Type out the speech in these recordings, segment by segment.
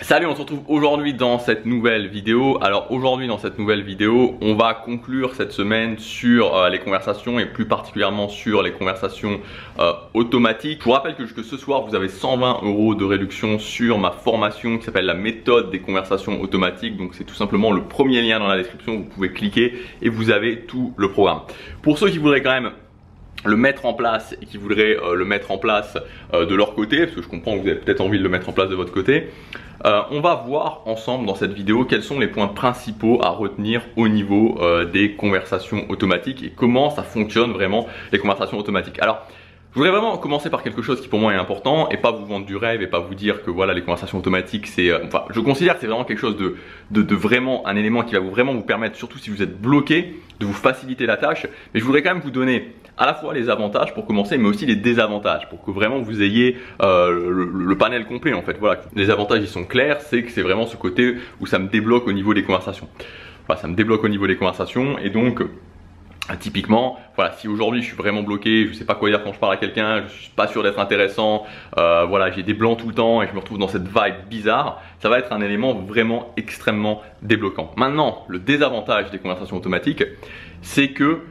Salut, on se retrouve aujourd'hui dans cette nouvelle vidéo. Alors aujourd'hui dans cette nouvelle vidéo, on va conclure cette semaine sur les conversations et plus particulièrement sur les conversations automatiques. Je vous rappelle que ce soir vous avez 120 € de réduction sur ma formation qui s'appelle la méthode des conversations automatiques. Donc c'est tout simplement le premier lien dans la description, vous pouvez cliquer et vous avez tout le programme. Pour ceux qui voudraient quand même le mettre en place et qui voudraient le mettre en place de leur côté, parce que je comprends que vous avez peut-être envie de le mettre en place de votre côté, on va voir ensemble dans cette vidéo quels sont les points principaux à retenir au niveau des conversations automatiques et comment ça fonctionne vraiment les conversations automatiques. Alors, je voudrais vraiment commencer par quelque chose qui pour moi est important et pas vous vendre du rêve et pas vous dire que voilà les conversations automatiques c'est... enfin, je considère que c'est vraiment quelque chose de vraiment un élément qui va vraiment vous permettre, surtout si vous êtes bloqué, de vous faciliter la tâche. Mais je voudrais quand même vous donner à la fois les avantages pour commencer, mais aussi les désavantages pour que vraiment vous ayez le panel complet en fait. Voilà, les avantages ils sont clairs, c'est que c'est vraiment ce côté où ça me débloque au niveau des conversations. Enfin, ça me débloque au niveau des conversations et donc... typiquement, voilà, si aujourd'hui je suis vraiment bloqué, je sais pas quoi dire quand je parle à quelqu'un, je suis pas sûr d'être intéressant, voilà, j'ai des blancs tout le temps et je me retrouve dans cette vibe bizarre, ça va être un élément vraiment extrêmement débloquant. Maintenant, le désavantage des conversations automatiques, c'est que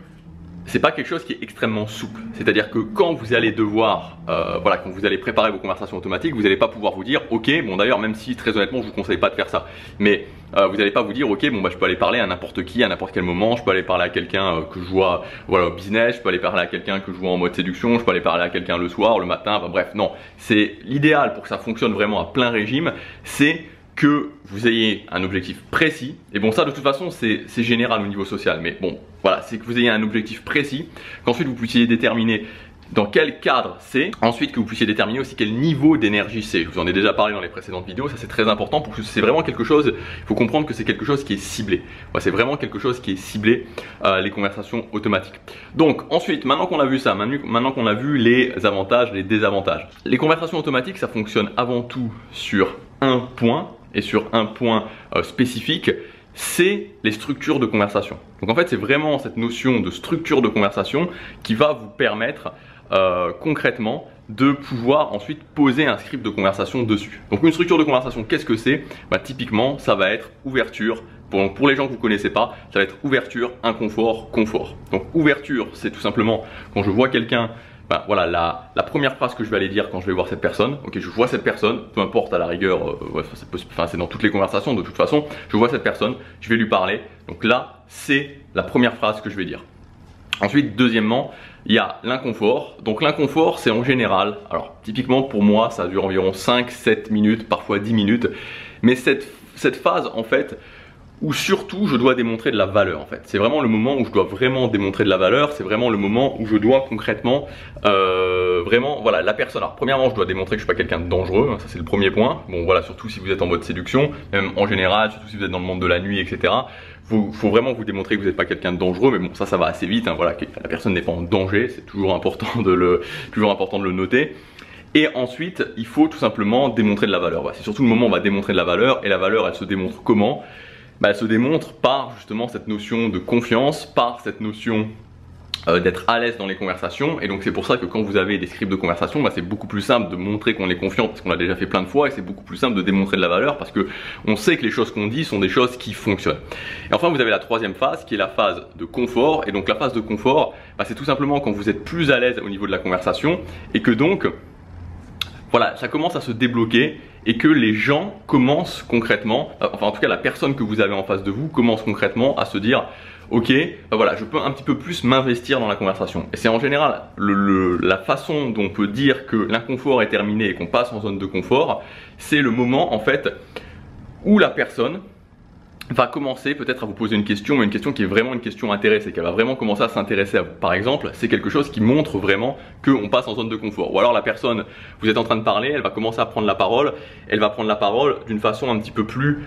c'est pas quelque chose qui est extrêmement souple. C'est-à-dire que quand vous allez devoir, voilà, quand vous allez préparer vos conversations automatiques, vous n'allez pas pouvoir vous dire, ok, bon d'ailleurs, même si très honnêtement, je vous conseille pas de faire ça, mais vous n'allez pas vous dire, ok, bon bah je peux aller parler à n'importe qui, à n'importe quel moment, je peux aller parler à quelqu'un que je vois, voilà, au business, je peux aller parler à quelqu'un que je vois en mode séduction, je peux aller parler à quelqu'un le soir, le matin, enfin bref, non. C'est l'idéal pour que ça fonctionne vraiment à plein régime, c'est que vous ayez un objectif précis, et bon ça de toute façon c'est général au niveau social, mais bon voilà, c'est que vous ayez un objectif précis, qu'ensuite vous puissiez déterminer dans quel cadre c'est, ensuite que vous puissiez déterminer aussi quel niveau d'énergie c'est. Je vous en ai déjà parlé dans les précédentes vidéos, ça c'est très important pour que c'est vraiment quelque chose, il faut comprendre que c'est quelque chose qui est ciblé. Ouais, c'est vraiment quelque chose qui est ciblé, les conversations automatiques. Donc ensuite, maintenant qu'on a vu ça, maintenant qu'on a vu les avantages, les désavantages, les conversations automatiques ça fonctionne avant tout sur un point, et sur un point spécifique, c'est les structures de conversation. Donc en fait c'est vraiment cette notion de structure de conversation qui va vous permettre concrètement de pouvoir ensuite poser un script de conversation dessus. Donc une structure de conversation, qu'est-ce que c'est? Bah, typiquement ça va être ouverture. Pour les gens que vous ne connaissez pas, ça va être ouverture, inconfort, confort. Donc ouverture, c'est tout simplement quand je vois quelqu'un, ben voilà, la première phrase que je vais aller dire quand je vais voir cette personne, ok, je vois cette personne, peu importe à la rigueur, ouais, c'est dans toutes les conversations de toute façon, je vois cette personne, je vais lui parler, donc là c'est la première phrase que je vais dire. Ensuite, deuxièmement, il y a l'inconfort. Donc l'inconfort c'est en général, alors typiquement pour moi ça dure environ 5-7 minutes, parfois 10 minutes, mais cette phase en fait, où surtout je dois démontrer de la valeur en fait. C'est vraiment le moment où je dois vraiment démontrer de la valeur, c'est vraiment le moment où je dois concrètement, vraiment, voilà, la personne. Alors premièrement je dois démontrer que je suis pas quelqu'un de dangereux, ça c'est le premier point. Bon voilà, surtout si vous êtes en mode séduction, même en général, surtout si vous êtes dans le monde de la nuit, etc. Faut vraiment vous démontrer que vous n'êtes pas quelqu'un de dangereux, mais bon ça va assez vite, hein, voilà, que la personne n'est pas en danger, c'est toujours important de le noter. Et ensuite, il faut tout simplement démontrer de la valeur. Voilà, c'est surtout le moment où on va démontrer de la valeur, et la valeur elle se démontre comment? Bah, elle se démontre par justement cette notion de confiance, par cette notion d'être à l'aise dans les conversations. Et donc c'est pour ça que quand vous avez des scripts de conversation, bah, c'est beaucoup plus simple de montrer qu'on est confiant parce qu'on l'a déjà fait plein de fois, et c'est beaucoup plus simple de démontrer de la valeur parce que on sait que les choses qu'on dit sont des choses qui fonctionnent. Et enfin vous avez la troisième phase qui est la phase de confort. Et donc la phase de confort, bah, c'est tout simplement quand vous êtes plus à l'aise au niveau de la conversation et que donc voilà, ça commence à se débloquer et que les gens commencent concrètement, enfin en tout cas la personne que vous avez en face de vous commence concrètement à se dire ok, voilà, je peux un petit peu plus m'investir dans la conversation. Et c'est en général la façon dont on peut dire que l'inconfort est terminé et qu'on passe en zone de confort, c'est le moment en fait où la personne va commencer peut-être à vous poser une question, mais une question qui est vraiment une question intéressée, qu'elle va vraiment commencer à s'intéresser à vous. Par exemple, c'est quelque chose qui montre vraiment qu'on passe en zone de confort. Ou alors la personne, vous êtes en train de parler, elle va commencer à prendre la parole, elle va prendre la parole d'une façon un petit peu plus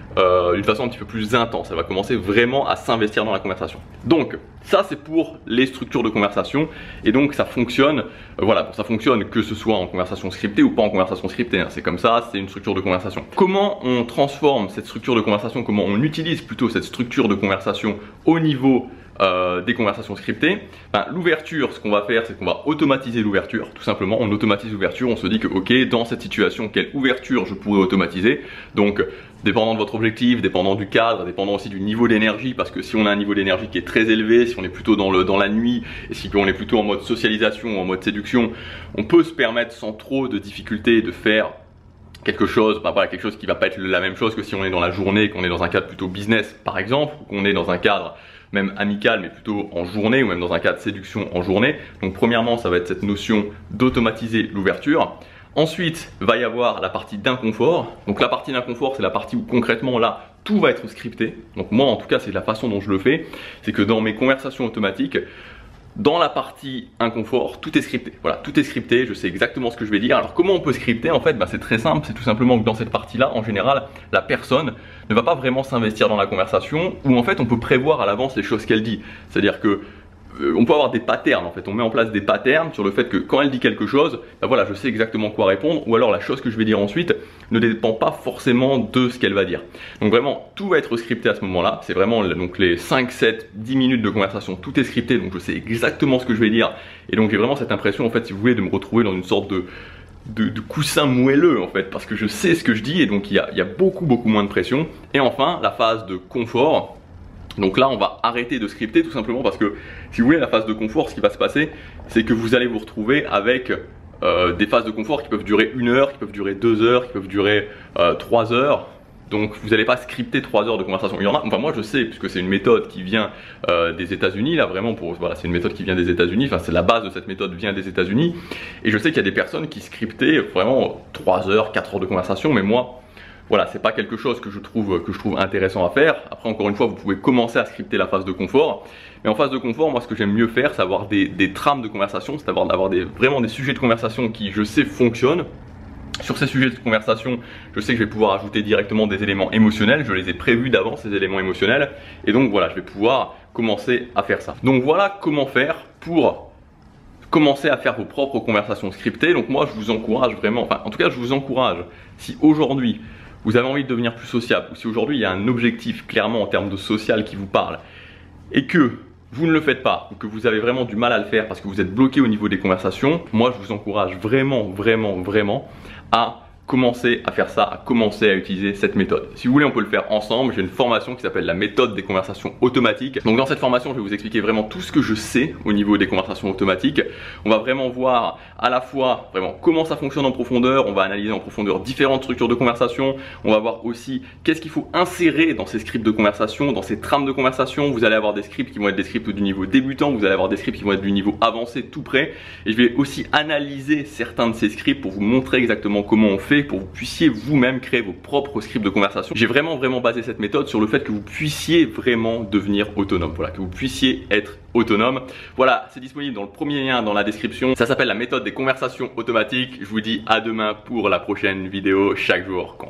intense. Elle va commencer vraiment à s'investir dans la conversation. Donc ça c'est pour les structures de conversation, et donc ça fonctionne, voilà, ça fonctionne que ce soit en conversation scriptée ou pas en conversation scriptée, hein. C'est comme ça, c'est une structure de conversation. Comment on transforme cette structure de conversation, comment on utilise plutôt cette structure de conversation au niveau des conversations scriptées. L'ouverture, ce qu'on va faire, c'est qu'on va automatiser l'ouverture, tout simplement. On automatise l'ouverture, on se dit que ok, dans cette situation, quelle ouverture je pourrais automatiser. Donc dépendant de votre objectif, dépendant du cadre, dépendant aussi du niveau d'énergie, parce que si on a un niveau d'énergie qui est très élevé, si on est plutôt dans la nuit, et si on est plutôt en mode socialisation ou en mode séduction, on peut se permettre sans trop de difficultés de faire quelque chose, quelque chose qui va pas être la même chose que si on est dans la journée, qu'on est dans un cadre plutôt business par exemple, ou qu'on est dans un cadre même amical mais plutôt en journée, ou même dans un cadre séduction en journée. Donc premièrement, ça va être cette notion d'automatiser l'ouverture. Ensuite, va y avoir la partie d'inconfort. Donc la partie d'inconfort, c'est la partie où concrètement là, tout va être scripté. Donc moi en tout cas, c'est la façon dont je le fais. C'est que dans mes conversations automatiques, dans la partie inconfort, tout est scripté. Voilà, tout est scripté, je sais exactement ce que je vais dire. Alors comment on peut scripter? En fait, c'est très simple, c'est tout simplement que dans cette partie-là, en général, la personne ne va pas vraiment s'investir dans la conversation, ou en fait on peut prévoir à l'avance les choses qu'elle dit. C'est-à-dire que on peut avoir des patterns en fait, on met en place des patterns sur le fait que quand elle dit quelque chose, voilà, je sais exactement quoi répondre, ou alors la chose que je vais dire ensuite ne dépend pas forcément de ce qu'elle va dire. Donc vraiment, tout va être scripté à ce moment-là, c'est vraiment donc les 5, 7, 10 minutes de conversation, tout est scripté, donc je sais exactement ce que je vais dire, et donc j'ai vraiment cette impression en fait, si vous voulez, de me retrouver dans une sorte de coussin moelleux en fait, parce que je sais ce que je dis, et donc il y a beaucoup moins de pression. Et enfin, la phase de confort. Donc là on va arrêter de scripter tout simplement parce que si vous voulez, la phase de confort, ce qui va se passer, c'est que vous allez vous retrouver avec des phases de confort qui peuvent durer 1 heure, qui peuvent durer 2 heures, qui peuvent durer 3 heures. Donc vous n'allez pas scripter 3 heures de conversation. Il y en a, enfin moi je sais, puisque c'est une méthode qui vient des États-Unis, là vraiment voilà, c'est une méthode qui vient des États-Unis, enfin c'est la base de cette méthode vient des États-Unis. Et je sais qu'il y a des personnes qui scriptaient vraiment 3 heures, 4 heures de conversation, mais moi, voilà, c'est pas quelque chose que je trouve intéressant à faire. Après, encore une fois, vous pouvez commencer à scripter la phase de confort. Mais en phase de confort, moi, ce que j'aime mieux faire, c'est avoir des trames de conversation, c'est d'avoir vraiment des sujets de conversation qui, je sais, fonctionnent. Sur ces sujets de conversation, je sais que je vais pouvoir ajouter directement des éléments émotionnels. Je les ai prévus d'avance, ces éléments émotionnels. Et donc, voilà, je vais pouvoir commencer à faire ça. Donc, voilà comment faire pour commencer à faire vos propres conversations scriptées. Donc, moi, je vous encourage vraiment, enfin, en tout cas, je vous encourage, si aujourd'hui, vous avez envie de devenir plus sociable, ou si aujourd'hui il y a un objectif clairement en termes de social qui vous parle, et que vous ne le faites pas, ou que vous avez vraiment du mal à le faire parce que vous êtes bloqué au niveau des conversations, moi je vous encourage vraiment à commencer à faire ça, à commencer à utiliser cette méthode. Si vous voulez, on peut le faire ensemble. J'ai une formation qui s'appelle la méthode des conversations automatiques. Donc dans cette formation, je vais vous expliquer vraiment tout ce que je sais au niveau des conversations automatiques. On va vraiment voir à la fois vraiment comment ça fonctionne en profondeur, on va analyser en profondeur différentes structures de conversation, on va voir aussi qu'est-ce qu'il faut insérer dans ces scripts de conversation, dans ces trames de conversation. Vous allez avoir des scripts qui vont être des scripts du niveau débutant, vous allez avoir des scripts qui vont être du niveau avancé tout près, et je vais aussi analyser certains de ces scripts pour vous montrer exactement comment on fait, pour que vous puissiez vous-même créer vos propres scripts de conversation. J'ai vraiment basé cette méthode sur le fait que vous puissiez vraiment devenir autonome, voilà, que vous puissiez être autonome. Voilà, c'est disponible dans le premier lien dans la description. Ça s'appelle la méthode des conversations automatiques. Je vous dis à demain pour la prochaine vidéo. Chaque jour compte.